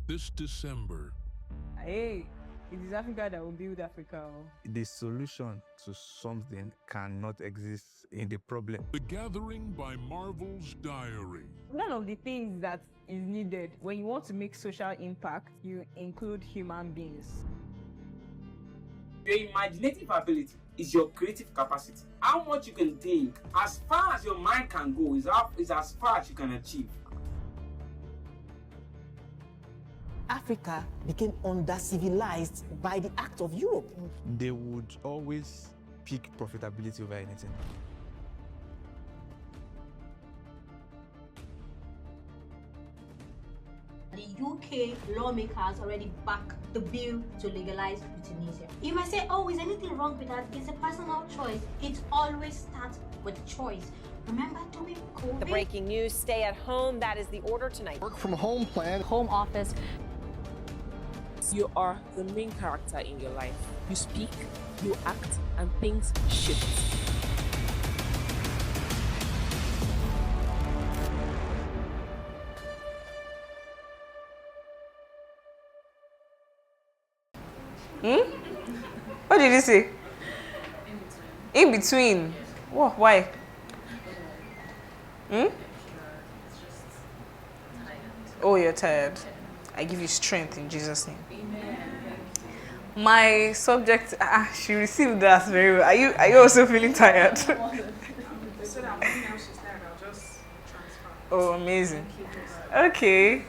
this December. Hey, it is Africa that will build Africa. The solution to something cannot exist in the problem. The Gathering by Marvel's Diary. One of the things that is needed when you want to make social impact, you include human beings. Your imaginative ability is your creative capacity. How much you can think, as far as your mind can go, is as far as you can achieve. Africa became under-civilized by the act of Europe. They would always pick profitability over anything. The UK lawmakers already back the bill to legalize euthanasia. You might say, oh, is anything wrong with that? It's a personal choice. It always starts with choice. Remember during COVID? The breaking news, stay at home. That is the order tonight. Work from home plan. Home office. You are the main character in your life. You speak, you act, and things shift. What did you say? In between. What? Why? Oh, you're tired. I give you strength in Jesus' name. My subject, she received that very well. Are you also feeling tired? Oh, amazing. Okay.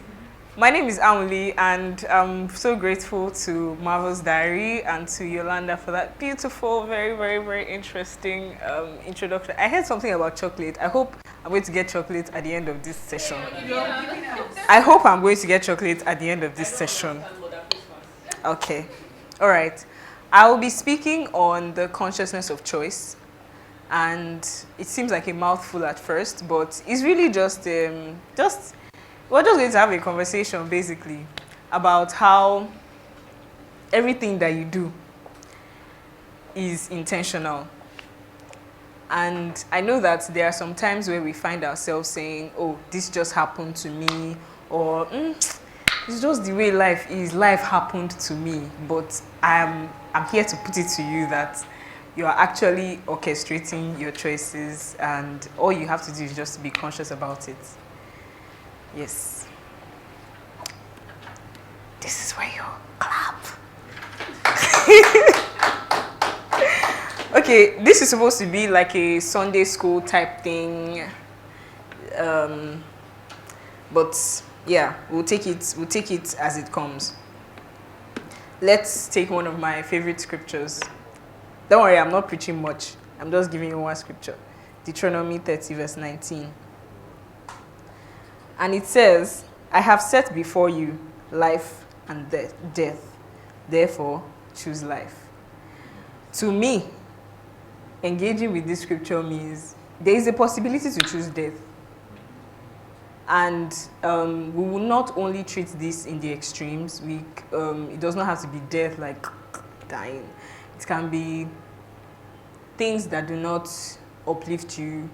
My name is Amuli, and I'm so grateful to Marvel's Diary and to Yolanda for that beautiful, very, very, very interesting introduction. I heard something about chocolate. I hope I'm going to get chocolate at the end of this session. I hope I'm going to get chocolate at the end of this session. Okay. All right. I will be speaking on the consciousness of choice. And it seems like a mouthful at first, but it's really just we're just going to have a conversation basically about how everything that you do is intentional. And I know that there are some times where we find ourselves saying, oh, this just happened to me, or it's just the way life is. Life happened to me. But I'm here to put it to you that you are actually orchestrating your choices, and all you have to do is just be conscious about it. Yes. This is where you clap. Okay, this is supposed to be like a Sunday school type thing. But yeah, we'll take it as it comes. Let's take one of my favorite scriptures. Don't worry, I'm not preaching much. I'm just giving you one scripture. Deuteronomy 30 verse 19. And it says, I have set before you life and death. Therefore, choose life. To me, engaging with this scripture means there is a possibility to choose death. And we will not only treat this in the extremes. It does not have to be death like dying. It can be things that do not uplift you,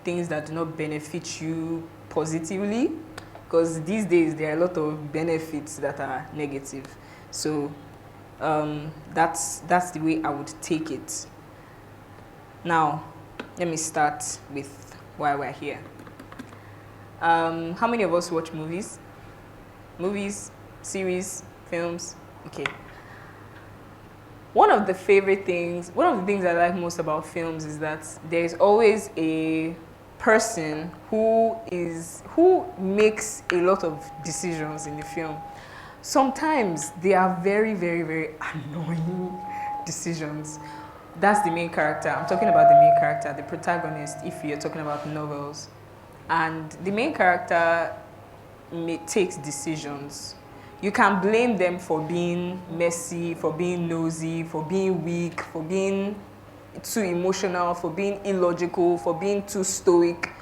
things that do not benefit you positively, because these days there are a lot of benefits that are negative. So that's the way I would take it. Now, let me start with why we're here. How many of us watch movies? Movies, series, films? Okay. One of the things I like most about films is that there is always a person who makes a lot of decisions in the film. Sometimes they are very, very, very annoying decisions. That's the main character. I'm talking about the main character, the protagonist, if you're talking about novels. And the main character takes decisions. You can blame them for being messy, for being nosy, for being weak, for being too emotional, for being illogical, for being too stoic.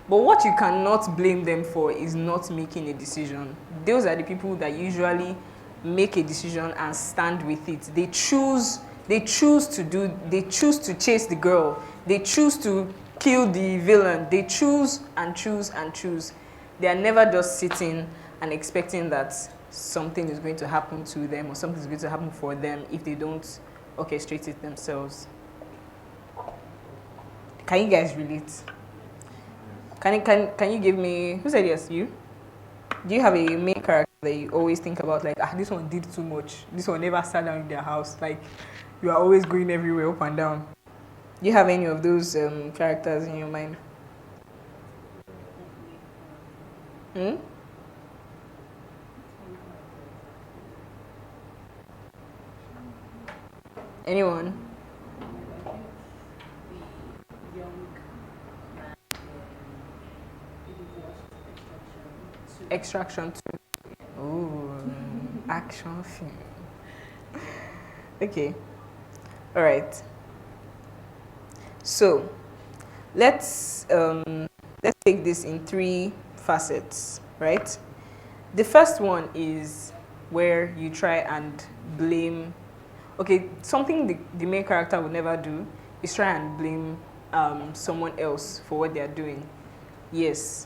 But what you cannot blame them for is not making a decision. Those are the people that usually make a decision and stand with it. They choose to chase the girl. They choose to kill the villain. They choose and choose and choose. They are never just sitting and expecting that something is going to happen to them or something is going to happen for them if they don't orchestrate it themselves. Can you guys relate? Can you give me, who said yes? You? Do you have a main character that you always think about, like, this one did too much, this one never sat down in their house, like you are always going everywhere up and down? Do you have any of those characters in your mind? Anyone? Extraction 2. Oh, action film. Okay. All right. So, let's take this in 3 facets, right? The first one is where you try and blame. Okay, something the main character would never do is try and blame someone else for what they are doing. Yes,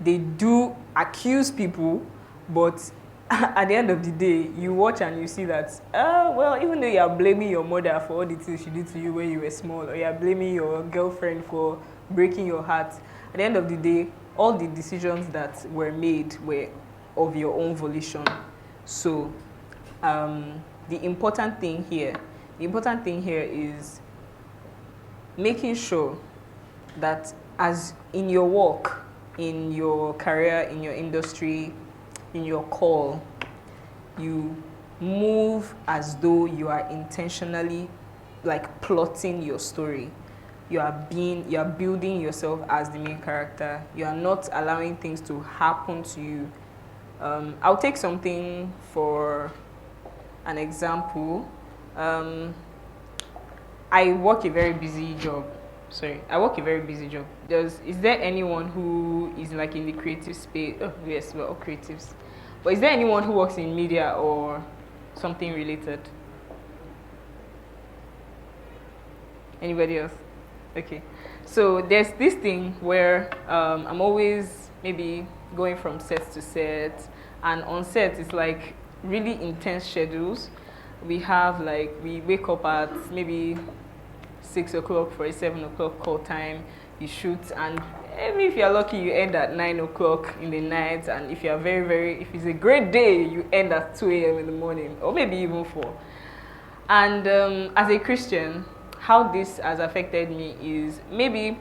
they do accuse people, but at the end of the day, you watch and you see that, well, even though you are blaming your mother for all the things she did to you when you were small, or you are blaming your girlfriend for breaking your heart, at the end of the day, all the decisions that were made were of your own volition. So, the important thing here is making sure that as in your work, in your career, in your industry, in your call, you move as though you are intentionally like plotting your story. You are building yourself as the main character. You are not allowing things to happen to you. I'll take something for an example. I work a very busy job. Is there anyone who is like in the creative space? Oh, yes, we're all creatives. But is there anyone who works in media or something related? Anybody else? Okay. So there's this thing where I'm always maybe going from set to set, and on set it's like really intense schedules. We wake up at maybe 6 o'clock for a 7 o'clock call time. You shoot, and maybe if you're lucky, you end at 9 o'clock in the night. And if you're if it's a great day, you end at 2 a.m. in the morning, or maybe even 4. And as a Christian, how this has affected me is maybe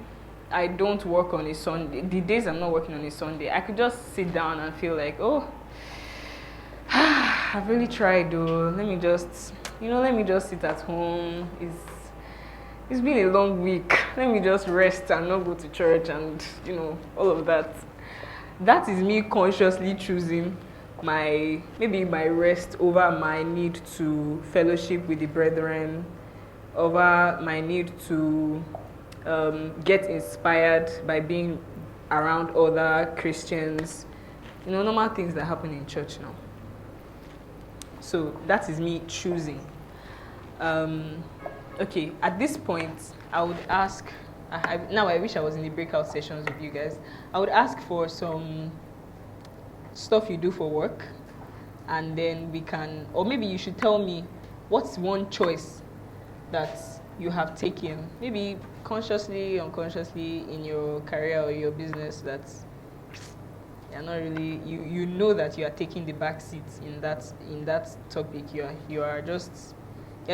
I don't work on a Sunday. The days I'm not working on a Sunday, I could just sit down and feel like, oh, I've really tried though. Let me just sit at home. It's been a long week. Let me just rest and not go to church and, all of that. That is me consciously choosing my rest over my need to fellowship with the brethren, over my need to get inspired by being around other Christians. Normal things that happen in church now. So that is me choosing. Okay, at this point, I would ask, now I wish I was in the breakout sessions with you guys. I would ask for some stuff you do for work, and then we can, or maybe you should tell me what's one choice that you have taken, maybe consciously, unconsciously, in your career or your business that you're not really, you know that you are taking the back seat in that topic. You're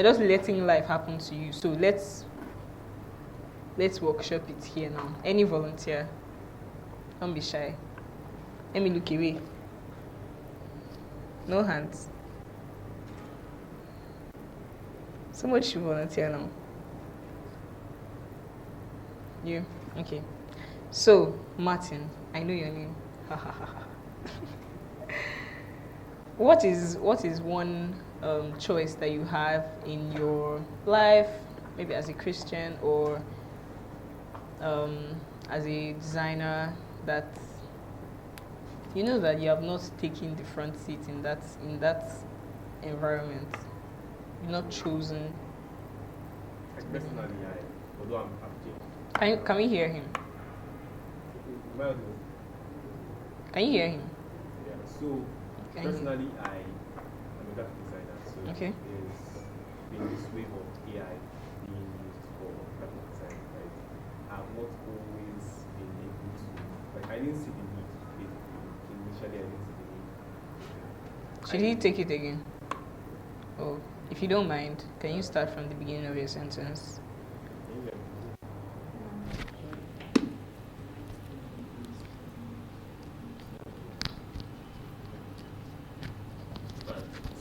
just letting life happen to you. So let's workshop it here now. Any volunteer? Don't be shy. Let me look away. No hands. Somebody should volunteer now. You? Okay. So, Martin, I know your name. What is one choice that you have in your life, maybe as a Christian or as a designer, that you know that you have not taken the front seat in that environment? You're not chosen. Personally, although I'm Can we hear him? well, Can you hear him? yeah. So Personally, I'm a graphic designer, so Okay. there's been this wave of AI being used for graphic design. Like, I've not always been able to, like, I didn't see the need. Initially, I didn't see the need. Should he take it again? Oh, if you don't mind, can you start from the beginning of your sentence?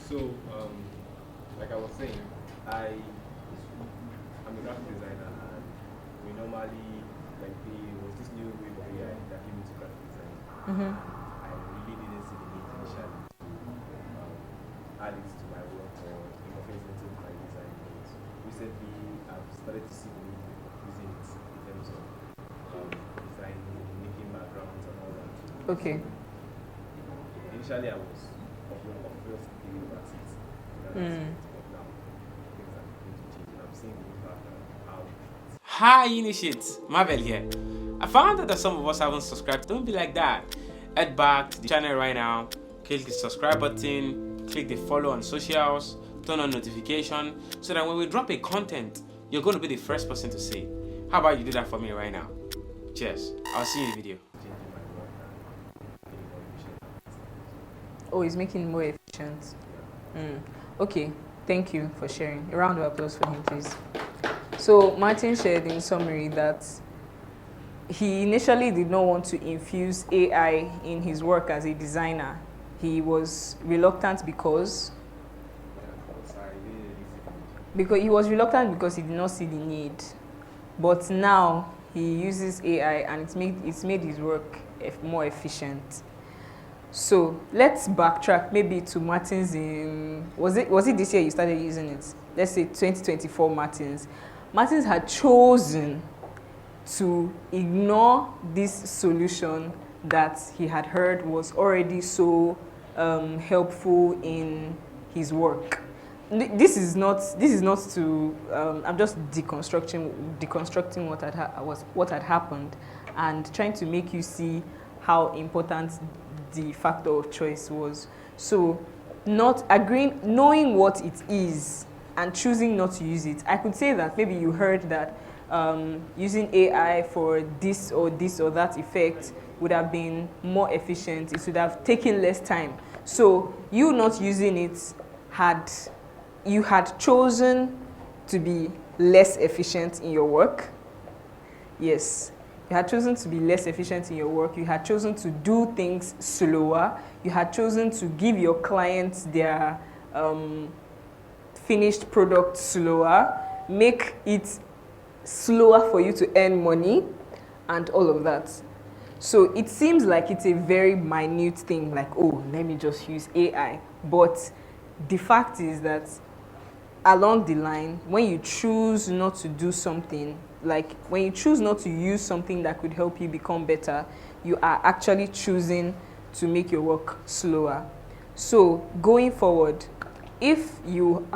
So, like I was saying, I'm a graphic designer, and we normally, like, there was this new wave of AI that came into graphic design. I really didn't see the need initially to add it to my work or incorporate it into my design. But recently, I've started to see the need of using it in terms of designing, making backgrounds, and all that. Okay. Initially, I was obviously thinking about it. But now, things are beginning to change, and I'm seeing the impact of how. Hi, Initiates, Marvel here. I found out that some of us haven't subscribed. Don't be like that. Head back to the channel right now, click the subscribe button, click the follow on socials, turn on notification, so that when we drop a content, you're going to be the first person to see. How about you do that for me right now? Cheers. I'll see you in the video. Oh, he's making it more efficient. Okay, thank you for sharing. A round of applause for him, please. So Martin shared in summary that he initially did not want to infuse AI in his work as a designer. He was reluctant because he was reluctant because he did not see the need. But now he uses AI and it's made his work more efficient. So let's backtrack maybe to Martin's was it this year you started using it? Let's say 2024 Martin's. Martin's had chosen to ignore this solution that he had heard was already so helpful in his work. This is not to I'm just deconstructing what had happened and trying to make you see how important the factor of choice was. So not agreeing, knowing what it is and choosing not to use it. I could say that maybe you heard that using AI for this or that effect would have been more efficient. It would have taken less time. So you not using it you had chosen to be less efficient in your work. Yes. You had chosen to be less efficient in your work. You had chosen to do things slower. You had chosen to give your clients their finished product slower, make it slower for you to earn money, and all of that. So it seems like it's a very minute thing, like, oh, let me just use AI. But the fact is that along the line, when you choose not to do something, like when you choose not to use something that could help you become better, you are actually choosing to make your work slower. So going forward, if you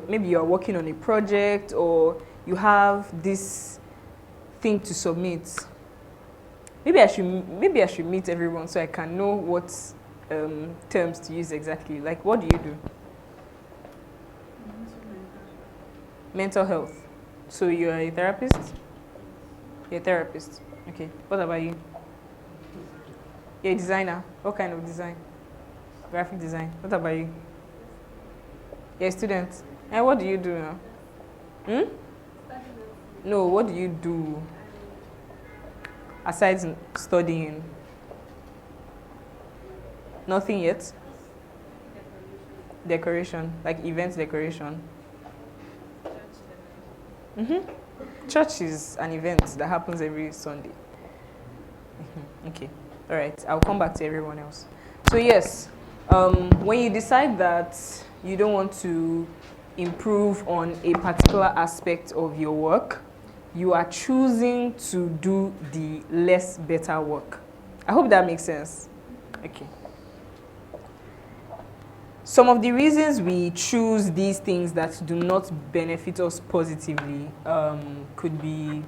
maybe you are working on a project or you have this thing to submit, maybe I should meet everyone so I can know what terms to use exactly. Like, what do you do? Mental health. So you're a therapist? You're a therapist. Okay. What about you? You're a designer. What kind of design? Graphic design. What about you? You're a student. And what do you do now? No, what do you do aside studying? Nothing yet? Decoration. Like event decoration. Church is an event that happens every Sunday. Okay. All right. I'll come back to everyone else. So yes, when you decide that you don't want to improve on a particular aspect of your work, you are choosing to do the less better work. I hope that makes sense. Okay. Some of the reasons we choose these things that do not benefit us positively could be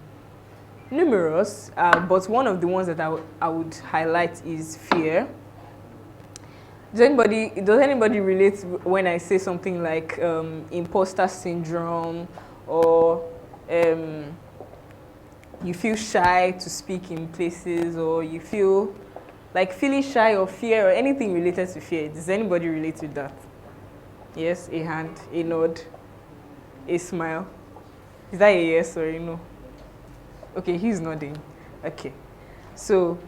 numerous, but one of the ones that I would highlight is fear. Does anybody relate when I say something like imposter syndrome, or you feel shy to speak in places, or you feel like feeling shy or fear or anything related to fear? Does anybody relate with that? Yes, a hand, a nod, a smile. Is that a yes or a no? Okay, he's nodding. Okay. So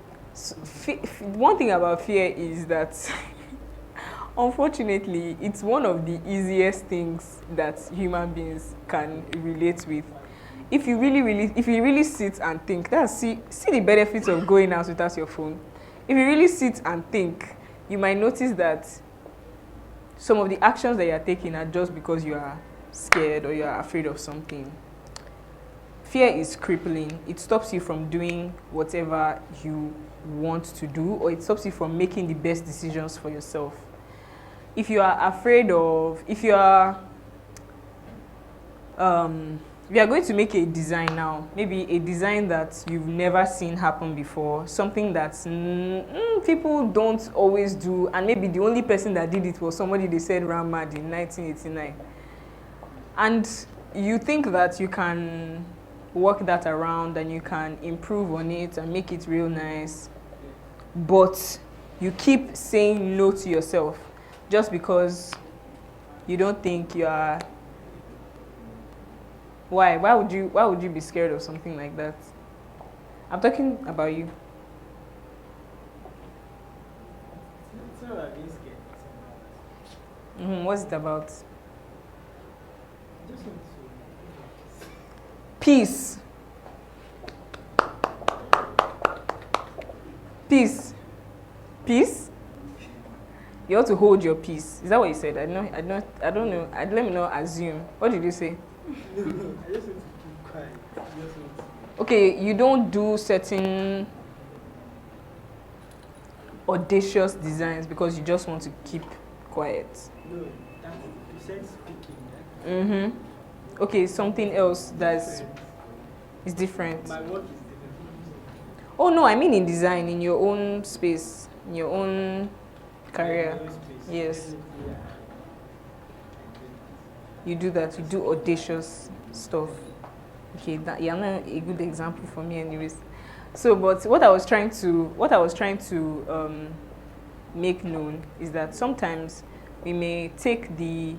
one thing about fear is that unfortunately, it's one of the easiest things that human beings can relate with. If you really sit and think, see the benefits of going out without your phone. If you really sit and think, you might notice that some of the actions that you are taking are just because you are scared or you are afraid of something. Fear is crippling. It stops you from doing whatever you want to do, or it stops you from making the best decisions for yourself. If you are afraid of, if you are going to make a design now, maybe a design that you've never seen happen before, something that people don't always do, and maybe the only person that did it was somebody they said ran mad in 1989. And you think that you can work that around and you can improve on it and make it real nice, but you keep saying no to yourself just because you don't think you are. Why would you be scared of something like that? I'm talking about you. It's not about being scared. What's it about? I just want to Peace. Peace. You have to hold your peace. Is that what you said? I don't know. Let me not assume. What did you say? I just want to keep quiet. Okay, you don't do certain audacious designs because you just want to keep quiet. No, you said speaking. Right? Okay, something else is different. My work is different. Oh no, I mean in design, in your own space, in your own career. Yes. You do that. You do audacious stuff. Okay, you're not a good example for me, anyways. So, but what I was trying to make known is that sometimes we may take the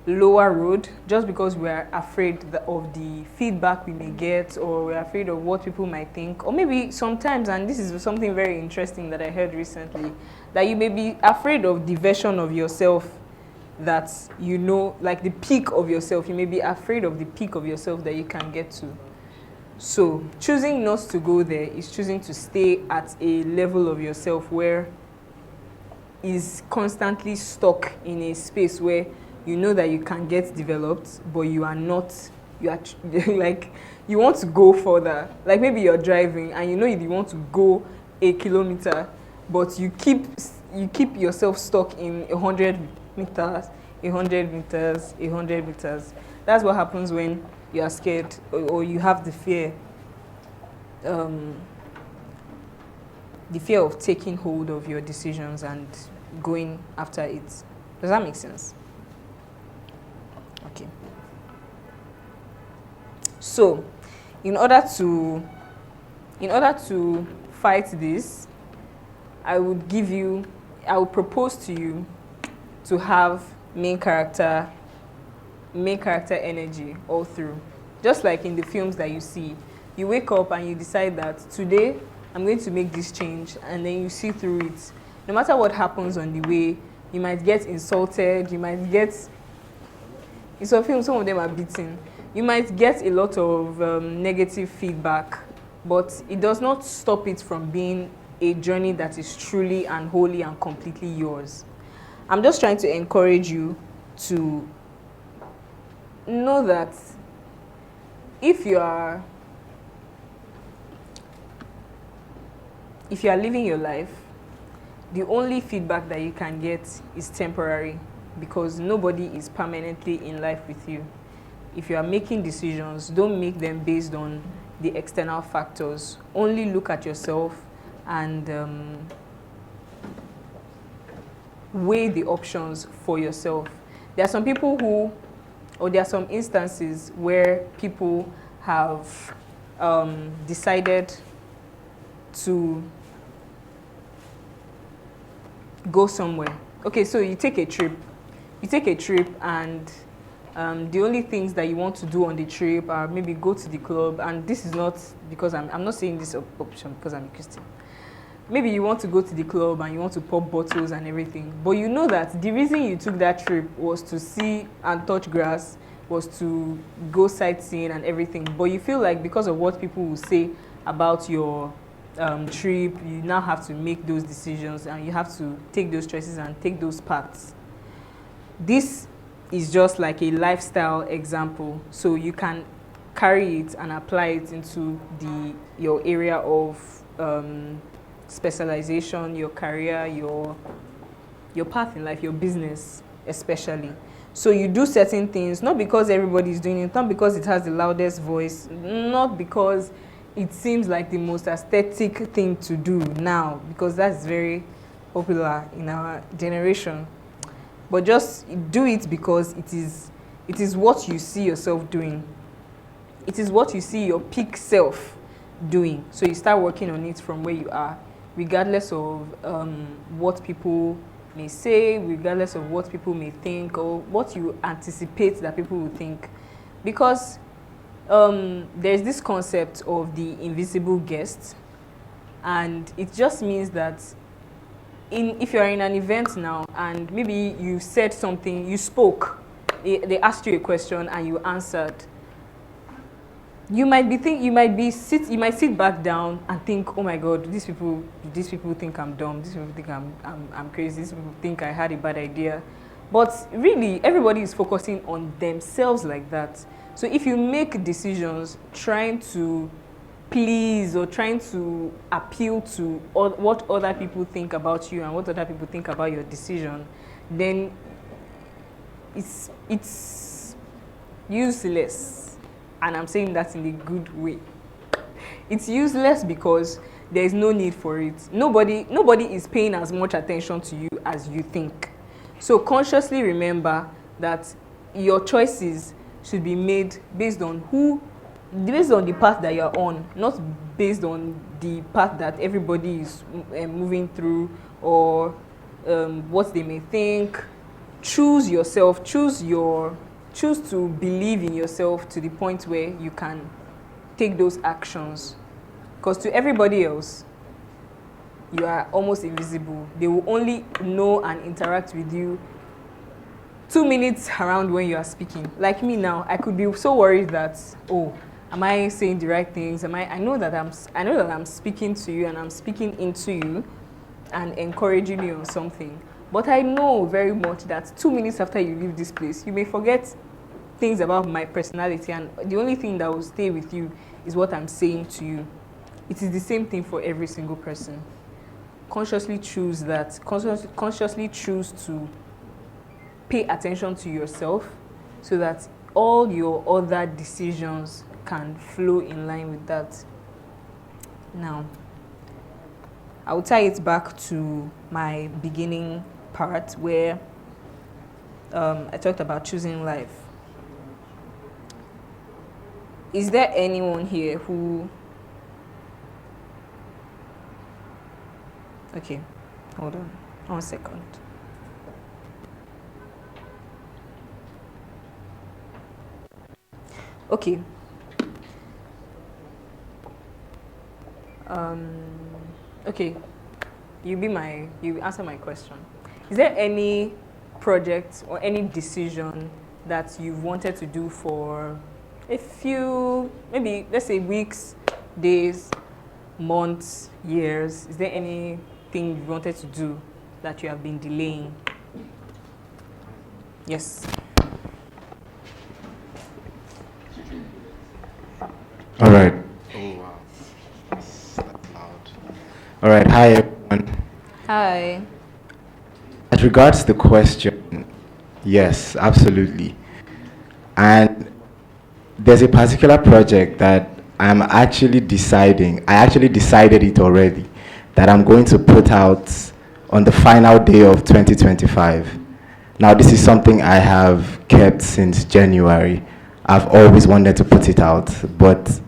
lower road just because we are afraid of the feedback we may get, or we're afraid of what people might think, or maybe sometimes, and this is something very interesting that I heard recently, that you may be afraid of the version of yourself that you know, like the peak of yourself. You may be afraid of the peak of yourself that you can get to. So choosing not to go there is choosing to stay at a level of yourself where is constantly stuck in a space where you know that you can get developed, but you are not, like, you want to go further. Like maybe you're driving and you know you want to go a kilometer, but you keep yourself stuck in 100 meters, 100 meters, 100 meters. That's what happens when you are scared or you have the fear of taking hold of your decisions and going after it. Does that make sense? Okay. So, in order to fight this, I would propose to you to have main character energy all through. Just like in the films that you see, you wake up and you decide that today I'm going to make this change, and then you see through it. No matter what happens on the way, you might get insulted, you might get, in some films, some of them are beaten. You might get a lot of negative feedback, but it does not stop it from being a journey that is truly and wholly and completely yours. I'm just trying to encourage you to know that if you are living your life, the only feedback that you can get is temporary, because nobody is permanently in life with you. If you are making decisions, don't make them based on the external factors. Only look at yourself and weigh the options for yourself. There are some people who, or there are some instances where people have decided to go somewhere. Okay, so you take a trip. And the only things that you want to do on the trip are maybe go to the club, and this is not because I'm not saying this option because I'm a Christian. Maybe you want to go to the club and you want to pop bottles and everything, but you know that the reason you took that trip was to see and touch grass, was to go sightseeing and everything, but you feel like because of what people will say about your trip, you now have to make those decisions and you have to take those choices and take those paths. This is just like a lifestyle example, so you can carry it and apply it into your area of specialization, your career, your path in life, your business especially. So you do certain things, not because everybody is doing it, not because it has the loudest voice, not because it seems like the most aesthetic thing to do now, because that's very popular in our generation. But just do it because it is what you see yourself doing. It is what you see your peak self doing. So you start working on it from where you are, regardless of what people may say, regardless of what people may think, or what you anticipate that people will think. Because there's this concept of the invisible guest, and it just means that if you're in an event now and maybe you said something, you spoke, they asked you a question and you answered, you might sit back down and think, oh my God, these people think I'm dumb, these people think I'm crazy, these people think I had a bad idea. But really, everybody is focusing on themselves like that. So if you make decisions trying to please or trying to appeal to what other people think about you and what other people think about your decision, then it's useless. And I'm saying that in a good way. It's useless because there is no need for it. Nobody is paying as much attention to you as you think. So consciously remember that your choices should be made based on the path that you're on, not based on the path that everybody is moving through or what they may think. Choose yourself. Choose to believe in yourself to the point where you can take those actions. Because to everybody else, you are almost invisible. They will only know and interact with you 2 minutes around when you are speaking. Like me now, I could be so worried that, oh, am I saying the right things? I know that I'm speaking to you and I'm speaking into you and encouraging you on something. But I know very much that 2 minutes after you leave this place, you may forget things about my personality, and the only thing that will stay with you is what I'm saying to you. It is the same thing for every single person. Consciously choose that. Consciously choose to pay attention to yourself so that all your other decisions can flow in line with that. Now, I will tie it back to my beginning part where I talked about choosing life. Is there anyone here who... Okay, hold on 1 second. Okay. Okay. You answer my question. Is there any project or any decision that you've wanted to do for a few, maybe let's say weeks, days, months, years? Is there anything you wanted to do that you have been delaying? Yes. All right. Oh, wow. That's loud. All right. Hi, everyone. Hi. As regards the question, yes, absolutely. And there's a particular project that I actually decided it already, that I'm going to put out on the final day of 2025. Now, this is something I have kept since January. I've always wanted to put it out, but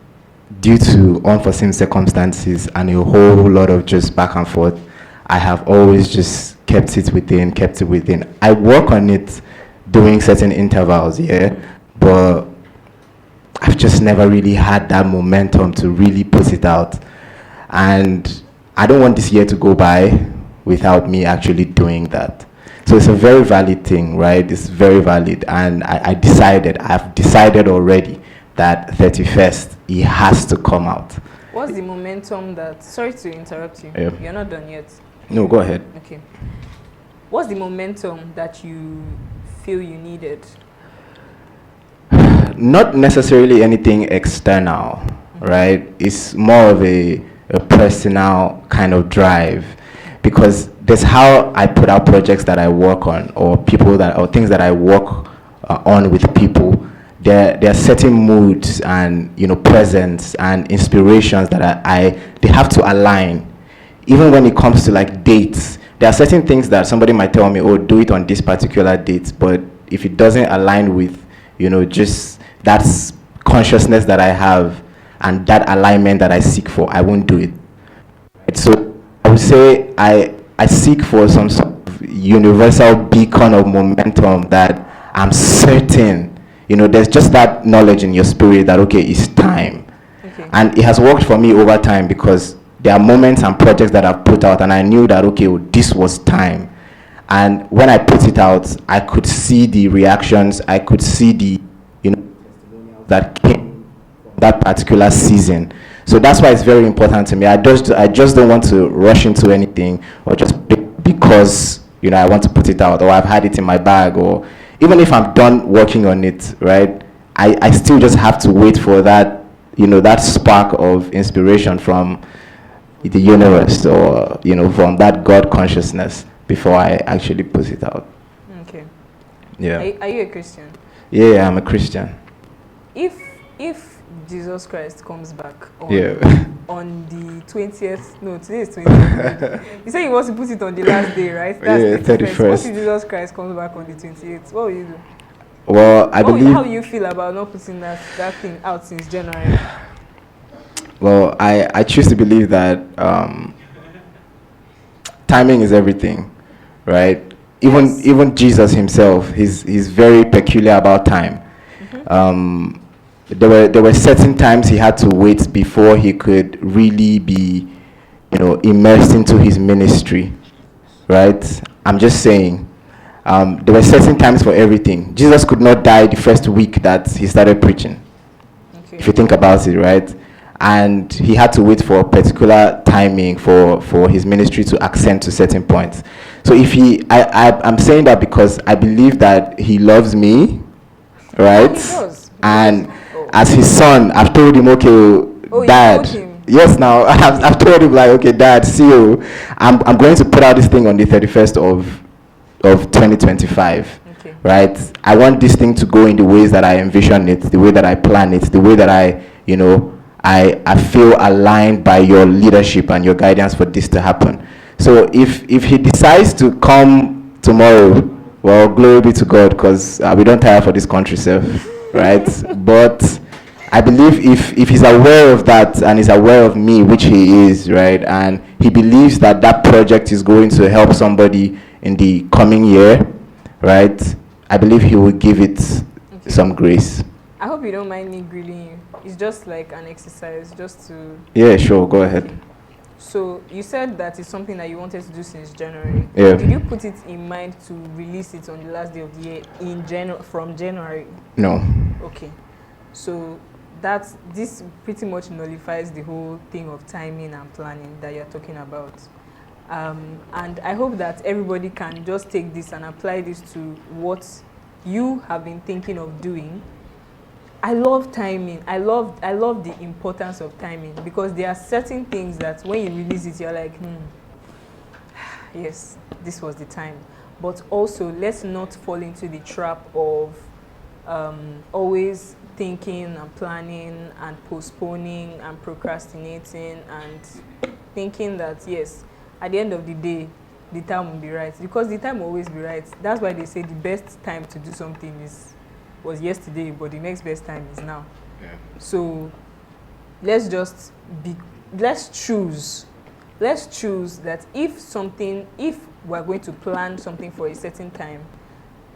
due to unforeseen circumstances and a whole lot of just back and forth, I have always just kept it within. I work on it during certain intervals, yeah, but I've just never really had that momentum to really put it out. And I don't want this year to go by without me actually doing that. So it's a very valid thing, right? It's very valid. And I've decided already that 31st, it has to come out. What's the momentum that, sorry to interrupt you, Yeah. You're not done yet. No, go ahead. Okay. What's the momentum that you feel you needed? Not necessarily anything external, right? It's more of a personal kind of drive, because that's how I put out projects that I work on, or things that I work on with people. There are certain moods and presence and inspirations that they have to align. Even when it comes to like dates, there are certain things that somebody might tell me, oh, do it on this particular date, but if it doesn't align with just that consciousness that I have and that alignment that I seek for, I won't do it. Right? So I would say I seek for some sort of universal beacon of momentum that I'm certain, there's just that knowledge in your spirit that, okay, it's time. Okay. And it has worked for me over time, because there are moments and projects that I've put out and I knew that, okay, well, this was time. And when I put it out, I could see the reactions, I could see the, that came from that particular season. So that's why it's very important to me. I just don't want to rush into anything, or just because I want to put it out, or I've had it in my bag, or even if I'm done working on it, right? I still just have to wait for that, that spark of inspiration from the universe, or from that God consciousness before I actually put it out. Okay. Yeah. Are you a Christian? Yeah, I'm a Christian. If Jesus Christ comes back on the 20th, no, today is 20th. You say you want to put it on the last day, right? That's 31st. What if Jesus Christ comes back on the 28th? What will you do? Well, how do you feel about not putting that thing out since January? Well, I choose to believe that timing is everything, right? Even Jesus himself, he's very peculiar about time. Mm-hmm. There were certain times he had to wait before he could really be, immersed into his ministry, right? I'm just saying, there were certain times for everything. Jesus could not die the first week that he started preaching. Okay. If you think about it, right? And he had to wait for a particular timing for his ministry to ascend to certain points. So I'm saying that because I believe that he loves me, right? Oh, he does. And as his son, I've told him, okay, Dad. Yes, now I've told him, like, okay, Dad, see you. I'm going to put out this thing on the 31st of 2025. Okay. Right? I want this thing to go in the ways that I envision it, the way that I plan it, the way that I feel aligned by your leadership and your guidance for this to happen. So if he decides to come tomorrow, well, glory be to God, because we don't tire for this country, sir, right? But I believe if he's aware of that and is aware of me, which he is, right, and he believes that that project is going to help somebody in the coming year, right, I believe he will give it some grace. I hope you don't mind me grilling you. It's just like an exercise, just to... Yeah, sure, go ahead. Okay. So you said that it's something that you wanted to do since January. Yeah. Did you put it in mind to release it on the last day of the year from January? No. Okay. So this pretty much nullifies the whole thing of timing and planning that you're talking about. And I hope that everybody can just take this and apply this to what you have been thinking of doing. I love timing. I love the importance of timing, because there are certain things that when you release it, you're like, yes, this was the time. But also, let's not fall into the trap of always thinking and planning and postponing and procrastinating and thinking that, yes, at the end of the day, the time will be right, because the time will always be right. That's why they say the best time to do something was yesterday, but the next best time is now. Yeah. So let's choose that if we're going to plan something for a certain time,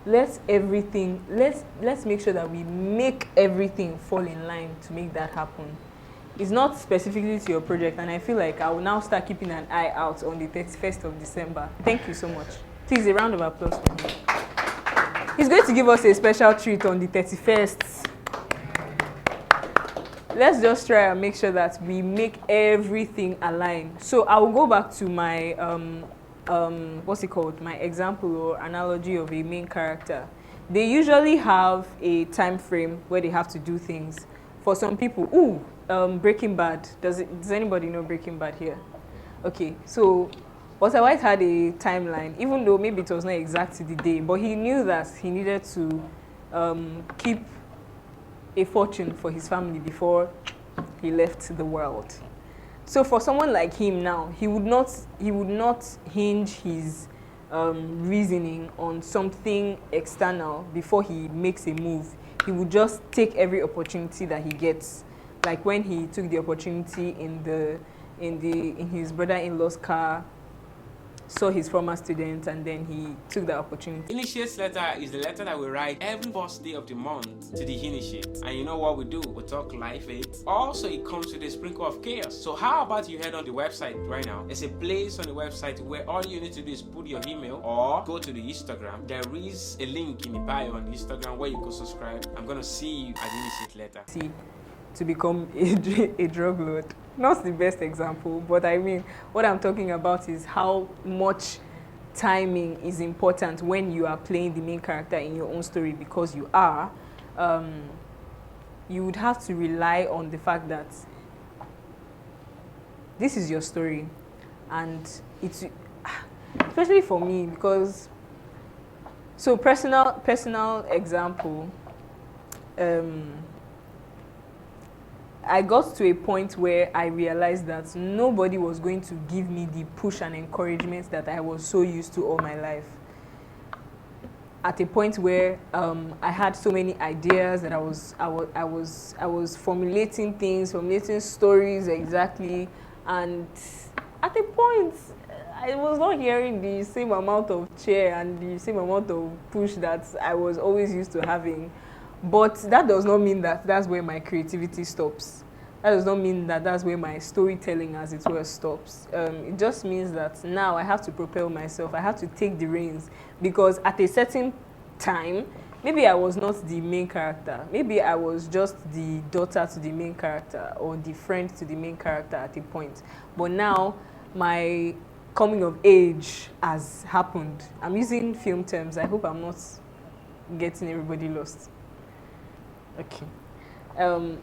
let's make sure that we make everything fall in line to make that happen. It's not specifically to your project, and I feel like I will now start keeping an eye out on the 31st of December. Thank you so much. Please, a round of applause for him. He's going to give us a special treat on the 31st. Let's just try and make sure that we make everything align. So I will go back to my my example or analogy of a main character. They usually have a time frame where they have to do things. For some people, Breaking Bad. Does anybody know Breaking Bad here? Okay, so Walter White had a timeline, even though maybe it was not exact to the day, but he knew that he needed to keep a fortune for his family before he left the world. So for someone like him now, he would not hinge his reasoning on something external before he makes a move. He would just take every opportunity that he gets. Like when he took the opportunity in his brother-in-law's car, saw his former student, and then he took the opportunity. Initiate's letter is the letter that we write every first day of the month to the initiate. And you know what we do? We talk life it. Also, it comes with a sprinkle of chaos. So how about you head on the website right now? There's a place on the website where all you need to do is put your email or go to the Instagram. There is a link in the bio on the Instagram where you can subscribe. I'm going to see you at the initiate letter. See, to become a drug lord. Not the best example, but I mean, what I'm talking about is how much timing is important when you are playing the main character in your own story, because you are. You would have to rely on the fact that this is your story, and it's especially for me because. So personal example. I got to a point where I realized that nobody was going to give me the push and encouragement that I was so used to all my life. At a point where I had so many ideas that I was formulating stories exactly, and at a point I was not hearing the same amount of cheer and the same amount of push that I was always used to having. But that does not mean that that's where my creativity stops. That does not mean that that's where my storytelling, as it were, stops. It just means that now I have to propel myself. I have to take the reins, because at a certain time, maybe I was not the main character. Maybe I was just the daughter to the main character or the friend to the main character at a point. But now my coming of age has happened. I'm using film terms. I hope I'm not getting everybody lost. Okay.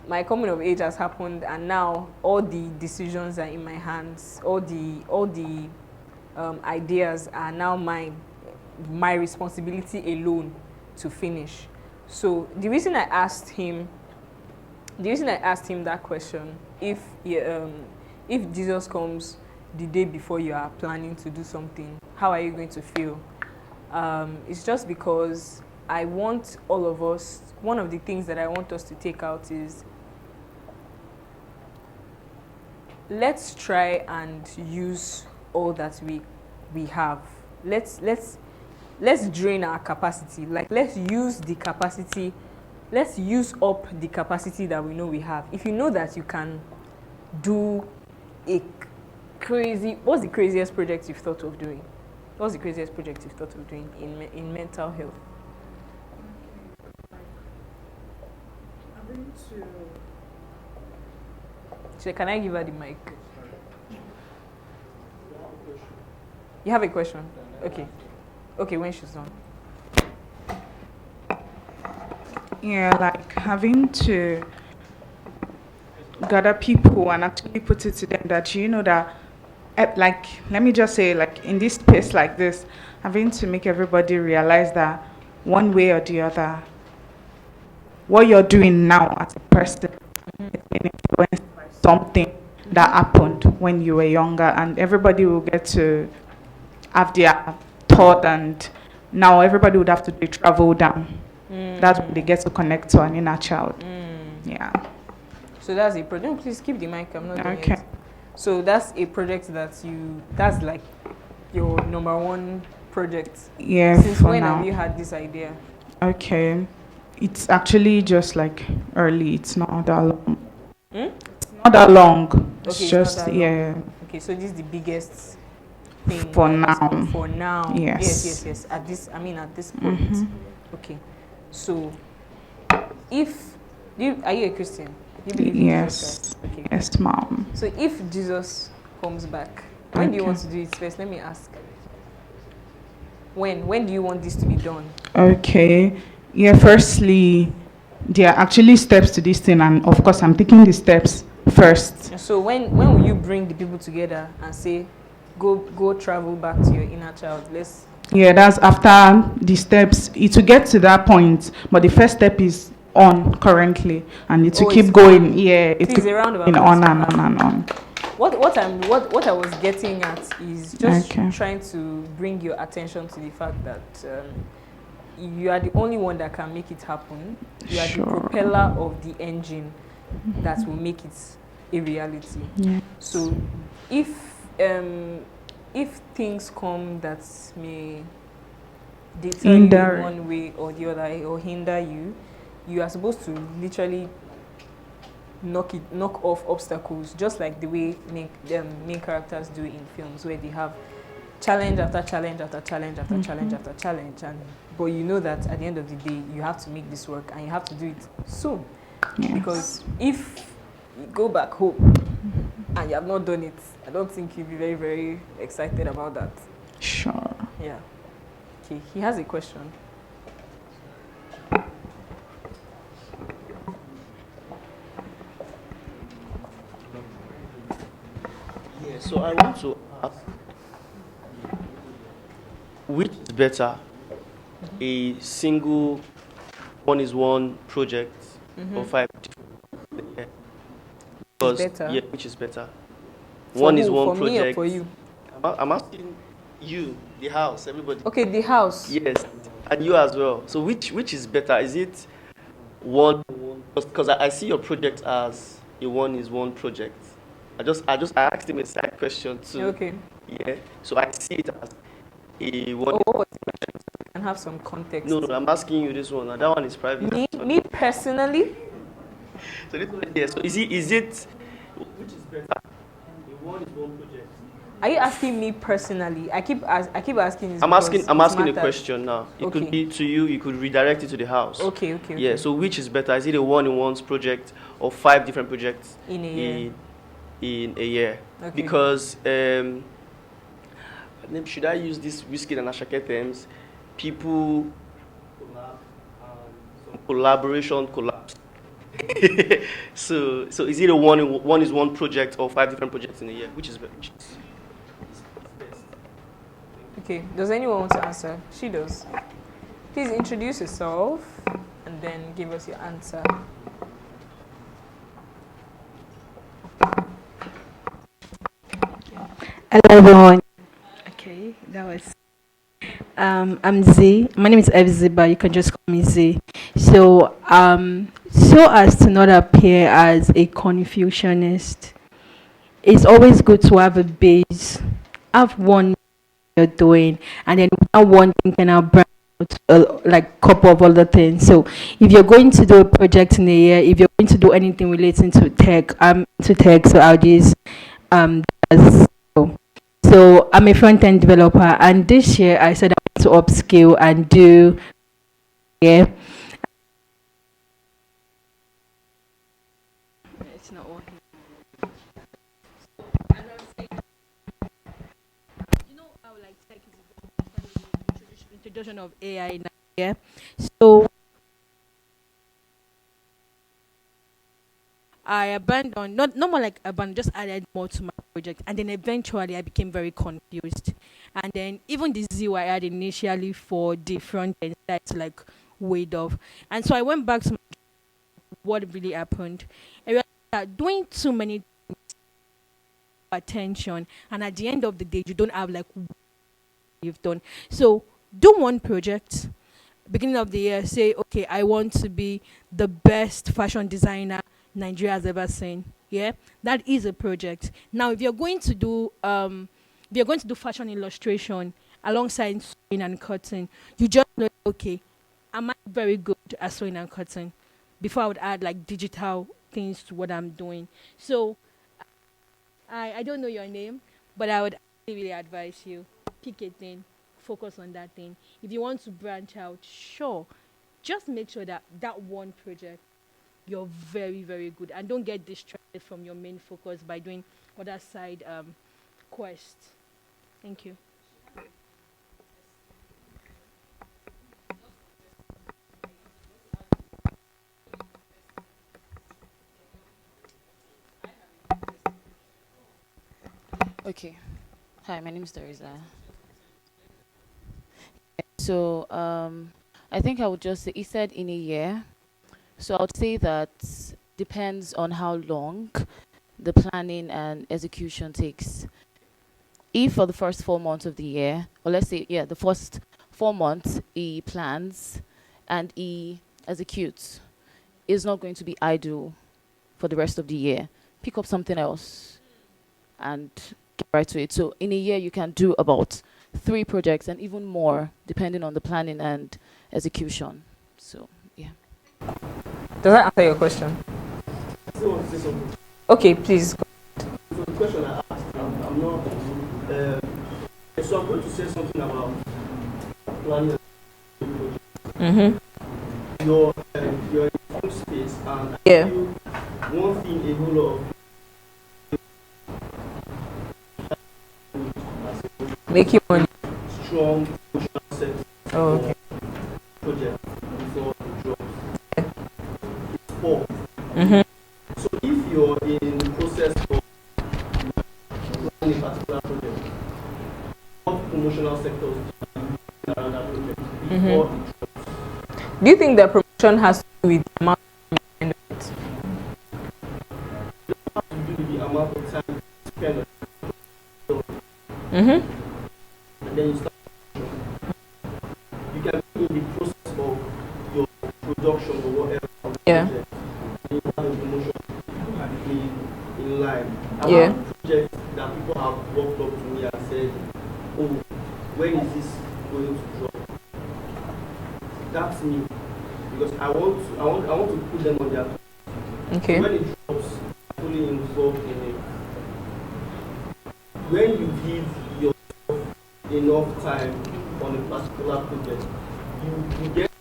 My coming of age has happened, and now all the decisions are in my hands. All the ideas are now mine. My responsibility alone to finish. So the reason I asked him that question, if Jesus comes the day before you are planning to do something, how are you going to feel? It's just because I want all of us, one of the things that I want us to take out is, let's try and use all that we have. Let's drain our capacity. Like, let's use up the capacity that we know we have. If you know that you can do a crazy, what's the craziest project you've thought of doing? What's the craziest project you've thought of doing in mental health? So can I give her the mic? You have a question? Okay. Okay, when she's done. Yeah, like having to gather people and actually put it to them that you know that, like, let me just say, like, in this space like this, having to make everybody realize that one way or the other, what you're doing now as a person is being influenced by something that happened when you were younger, and everybody will get to have their thought, and now everybody would have to do travel down. That's when they get to connect to an inner child. Yeah. So that's a project. Please keep the mic. I'm not doing Okay. it. So that's a project that's like your number one project. Yeah, Since for when now. have you had this idea? Okay. It's actually just like early. It's not that long. Hmm? Not that long. It's Okay, just, not that long. yeah. Okay, so this is the biggest thing For that has now. come for now. Yes. Yes. At this point. Okay. So if are you a Christian? You believe in Jesus Yes. Christ? Okay. Yes, mom. So if Jesus comes back, when do you Okay. want to do it first? Let me ask. When do you want this to be done? Okay. Yeah, firstly, there are actually steps to this thing, and of course, I'm taking the steps first. And so when will you bring the people together and say, go travel back to your inner child? Yeah, that's after the steps. It will get to that point, but the first step is on currently, and it will keep going. Yeah, it Please, keep a round of going applause. on and on and on. What I was getting at is just Okay. trying to bring your attention to the fact that you are the only one that can make it happen. You are the propeller of the engine that will make it a reality. Yeah. So if things come that may deter Hinder. you one way or the other or hinder you, you are supposed to literally knock off obstacles, just like the way main characters do in films, where they have challenge after challenge after challenge after challenge after challenge, but you know that at the end of the day you have to make this work and you have to do it soon. Yes. Because if you go back home and you have not done it, I don't think you'll be very, very excited about that. Sure. Yeah. Okay, he has a question. Yeah, so I want to ask, which is better, a single one-is-one project or 5 different? Yeah. Because better? yeah, which is better? For One who? is one For me or project. for you? I'm asking you, the house, everybody. Okay, the house. Yes, and you as well. So which is better? Is it one? Because I see your project as a one-is-one project. I asked him a side question too. Okay. Yeah. So I see it as a one. And have some context. No, I'm asking you this one. That one is private. Me personally. So this one, yeah. So is it which is better? A one-is-one project. Are you asking me personally? I keep asking this. I'm asking a matters. question now. It Okay. could be to you. You could redirect it to the house. Okay. Yeah. So which is better? Is it a one-in-one project or 5 different projects In a year. In a year? Okay. Because should I use this whiskey and Ashake terms? People collab and some collaboration collapse. So is it a one project or 5 different projects in a year? Which is best? Okay. Does anyone want to answer? She does. Please introduce yourself and then give us your answer. Hello everyone. Okay, that was. I'm Z. My name is FZ, but you can just call me Z. So as to not appear as a Confucianist, it's always good to have a base, have one you're doing, and then that one thing can now branch out like couple of other things. So if you're going to do a project in a year, if you're going to do anything relating to tech, so I'll just as so I'm a front-end developer, and this year I said I want to upskill and do it's not working. You know how like tech is introduction of AI now, yeah. So I abandoned, not more like abandoned, just added more to my project. And then eventually I became very confused. And then even the ZY I had initially for the front end started like weighed off. And so I went back to what really happened. I realized that doing too many things, attention, and at the end of the day, you don't have like you've done. So do one project. Beginning of the year, say, okay, I want to be the best fashion designer Nigeria has ever seen. Yeah, that is a project. Now, if you're going to do fashion illustration alongside sewing and cutting, you just know, okay, am I very good at sewing and cutting? Before I would add like digital things to what I'm doing. So I don't know your name, but I would really advise you, pick a thing, focus on that thing. If you want to branch out, sure, just make sure that that one project you're very, very good, and don't get distracted from your main focus by doing other side quests. Thank you. Okay. Hi, my name is Teresa. So, I think I would just say, he said in a year. So I would say that depends on how long the planning and execution takes. If for the first 4 months of the year, or let's say, yeah, the first 4 months he plans and he executes, is not going to be idle for the rest of the year. Pick up something else and get right to it. So in a year, you can do about 3 projects and even more, depending on the planning and execution. So, yeah. Does that answer your question? I still want to say something. Okay, please. So the question I asked, I'm not. So I'm going to say something about planning. Mm-hmm. You're in some space, and I feel one thing a whole lot of making money. Strong social sense. Oh, okay. Project before it drops. It's poor. Mm-hmm. So if you're in the process of planning a particular project, what promotional sectors around that project before it drops? Do you think that promotion has to do with the amount of time you spend on it? It has to do with the amount of time you spend on it. Mm-hmm. And then you start. You can be in the process of your production or whatever. Yeah. Project, and you have a promotion in line. I have projects that people have walked up to me and said, "Oh, when is this going to drop?" That's me, because I want to put them on their toes. Okay. So when it drops, I'm fully involved in it. When you give yourself enough time on a particular project, you get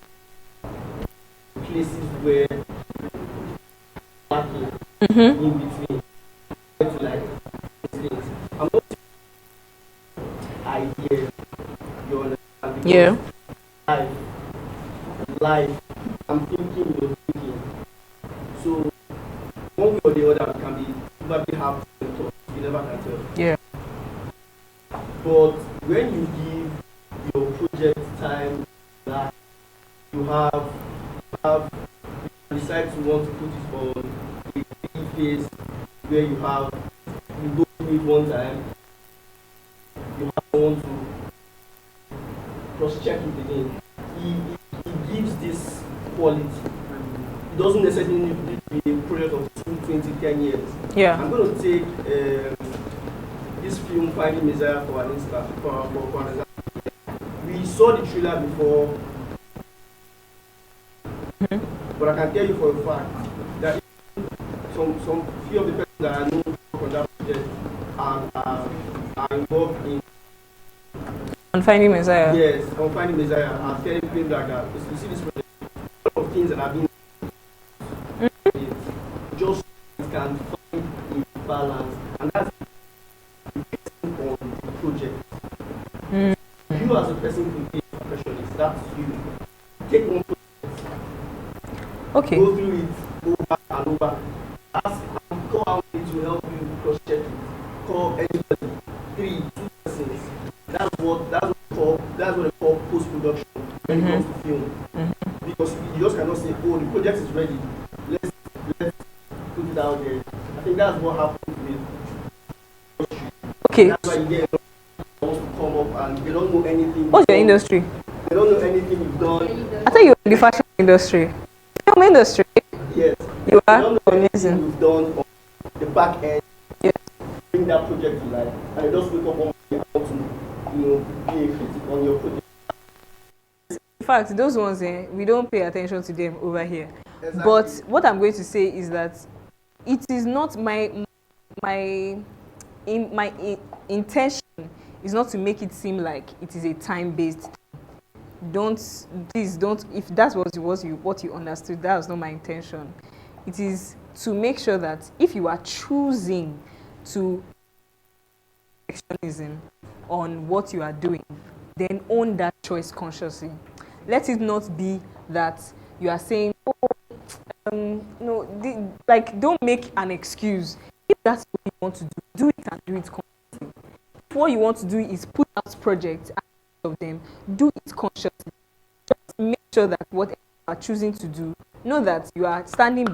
places where lacking in between. Like things. I'm not idea, you understand? Yeah. Life. I'm thinking, you're thinking. So one way or the other can be probably have thoughts. You never can tell. Yeah. But when you give your project time that you decide to want to put it on a phase where you don't do it one time, you want to cross-check it again. He gives this quality. It doesn't necessarily need to be a project of 2, 20, 10 years. Yeah. I'm going to take this film, Finding Messiah, for an instance. For an example. We saw the trailer before, but I can tell you for a fact that some few of the persons that I know from that project are involved in. On Finding Messiah? Yes, on Finding Messiah. I'm telling people like that. You see this project, a lot of things that have been just can find a balance, and that's on the project. You as a person who is a professionalist, that's you. Take one project. Okay. Go through it over and over. Ask, call out to help you cross-check it. Call anybody. 3, 2 persons. That's what they call post-production when it comes to film. Because you just cannot say, oh, the project is ready. Let's put it out there. I think that's what happens with. Okay. That's why you get wants to come up and they don't know you've What's your done. industry? They don't know anything you've done. I thought you were in the fashion industry. Film industry? Yes. You They are? don't know anything you've done on the back end. Yes. Bring that project to life. And they just wake up one day and want to, be a critic on your project. In fact, those ones, we don't pay attention to them over here. Exactly. But what I'm going to say is that it is not my intention is not to make it seem like it is a time-based. Please don't. If that was what you understood, that was not my intention. It is to make sure that if you are choosing to perfectionism on what you are doing, then own that choice consciously. Let it not be that you are saying, don't make an excuse. If that's what you want to do it and do it consciously. If what you want to do is put out projects of them, do it consciously. Just make sure that whatever you are choosing to do, know that you are standing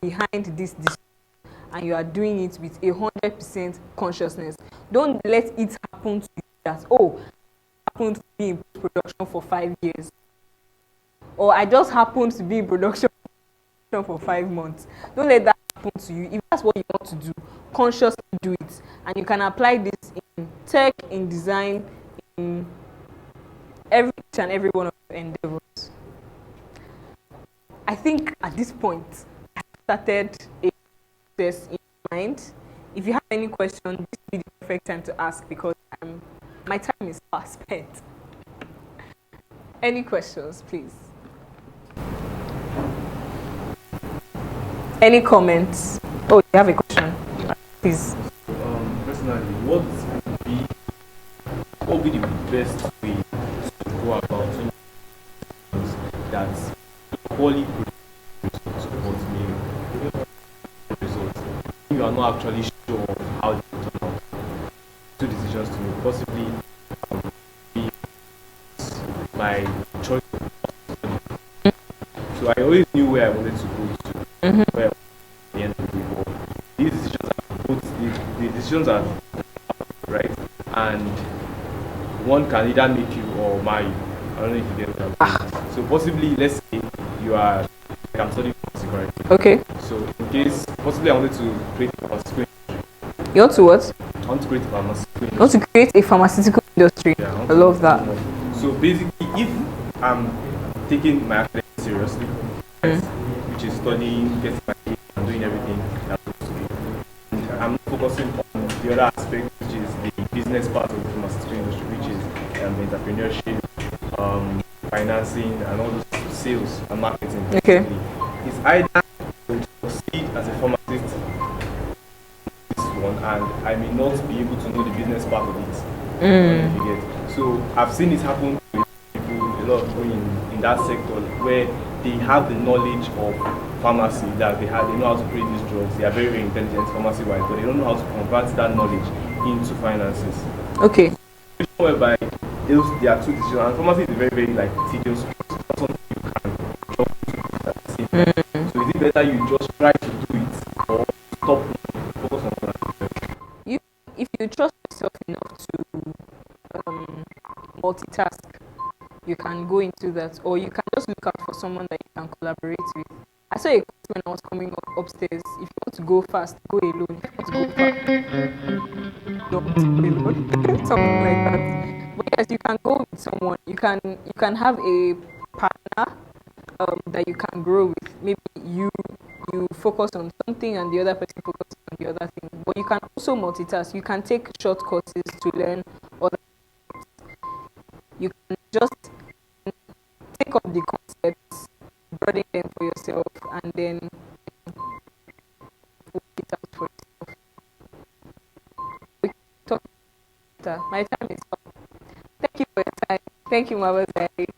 behind this decision and you are doing it with 100% consciousness. Don't let it happen to you that, happened to be in production for 5 years. Or I just happened to be in production for 5 months. Don't let that happen to you. If that's what you want to do, consciously do it. And you can apply this in tech, in design, in each and every one of your endeavors. I think at this point, I have started a process in mind. If you have any questions, this will be the perfect time to ask because my time is fast spent. Any questions, please? Any comments? Oh, you have a question? Please. Personally, what would be the best way to go about that quality results you are not actually sure of how they will turn out? Two decisions to make, possibly be my choice. So I always knew where I wanted to go to, where at the end of the day. But these decisions are both the decisions are right, and one can either make you or marry you. I don't know if you get what I'm saying. So possibly, let's say you are like I'm studying pharmacy currently. Okay. So in case possibly I wanted to create a pharmaceutical industry. You want to what? I want to create a pharmaceutical industry. You want to create a pharmaceutical industry? Yeah, I love that. So basically, if I'm taking my academics seriously, which is studying, getting my grade, and doing everything that's supposed to be, and I'm not focusing on the other aspect, which is the business part of the pharmaceutical industry, which is entrepreneurship, financing, and all those sales and marketing. Okay. It's either going to succeed as a pharmacist, this one, and I may not be able to know the business part of it. If you get. So I've seen it happen to people, a lot of people in that sector, where they have the knowledge of pharmacy, that they know how to create these drugs. They are very, very intelligent pharmacy-wise, but they don't know how to convert that knowledge into finances. Okay. Whereby there are two decisions, and pharmacy is a very, very tedious process. Not something you can jump into at the same time. So is it better you just try to do it or stop focus on pharmacy? If you trust yourself enough to multitask, you can go into that, or you can just look out for someone that you can collaborate with. I saw a quote when I was coming upstairs: if you want to go fast, go alone. If you want to go fast, don't go alone. Something like that. But yes, you can go with someone. You can have a partner that you can grow with. Maybe you focus on something and the other person focuses on the other thing. But you can also multitask. You can take short courses to learn other things. You can just take up the concepts, broaden them for yourself, and then work it out for yourself. We can talk later. My time is up. Thank you for your time. Thank you, Marvel's Diary.